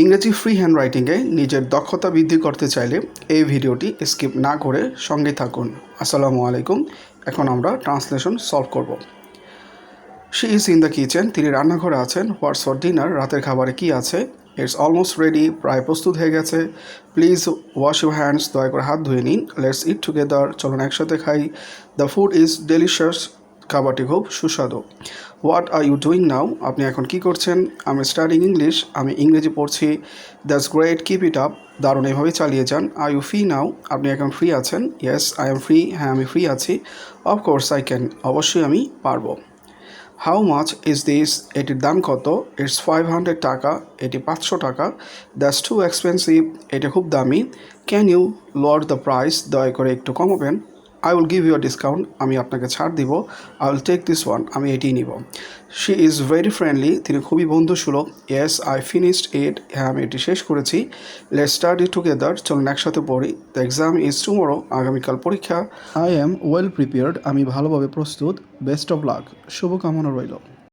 ইংরেজি ফ্রি হ্যান্ডরাইটিংয়ে নিজের দক্ষতা বৃদ্ধি করতে চাইলে এই ভিডিওটি স্কিপ না করে সঙ্গে থাকুন। আসসালামু আলাইকুম। এখন আমরা ট্রান্সলেশন সলভ করব। She is in the kitchen, তিনি রান্নাঘরে আছেন। হোয়াটস ফর ডিনার, রাতের খাবারে কি আছে? ইটস অলমোস্ট রেডি, প্রায় প্রস্তুত হয়ে গেছে। প্লিজ ওয়াশ ইউর হ্যান্ডস, দয়া করে হাত ধুয়ে নিন। লেটস ইট টুগেদার, চলুন একসাথে খাই। দ্য ফুড ইজ ডেলিশিয়াস, খাবারটি খুব সুস্বাদু। What are you doing now, আপনি এখন কি করছেন? আমি স্টাডিং ইংলিশ, আমি ইংরেজি পড়ছি। That's great, keep it up, দারুণ, এভাবেই চালিয়ে যান। আর ইউ ফ্রি নাও, আপনি এখন ফ্রি আছেন? ইয়েস আই এম ফ্রি, হ্যাঁ আমি ফ্রি আছি। অফকোর্স আই ক্যান, অবশ্যই আমি পারবো। হাউ মাচ ইজ দিস, এটির দাম কত? ইটস 500 টাকা, এটি 500 টাকা। দ্যাটস টু এক্সপেন্সিভ, এটা খুব দামি। Can you lower the price, দয়া করে একটু কমাবেন। I will give you a discount, আমি আপনাকে ছাড় দিব। I will take this one, আমি এটিই নিব। শি ইজ ভেরি ফ্রেন্ডলি, তিনি খুবই বন্ধুসুলভ। ইয়েস আই ফিনিশড ইট, হ্যাঁ আমি এটি শেষ করেছি। লেটস স্টাডি টুগেদার, চলুন একসাথে পড়ি। দ্য এক্সাম ইজ টুমোরো, আগামীকাল পরীক্ষা। আই অ্যাম ওয়েল প্রিপেয়ার্ড, আমি ভালোভাবে প্রস্তুত। বেস্ট অফ লাক, শুভকামনা রইল।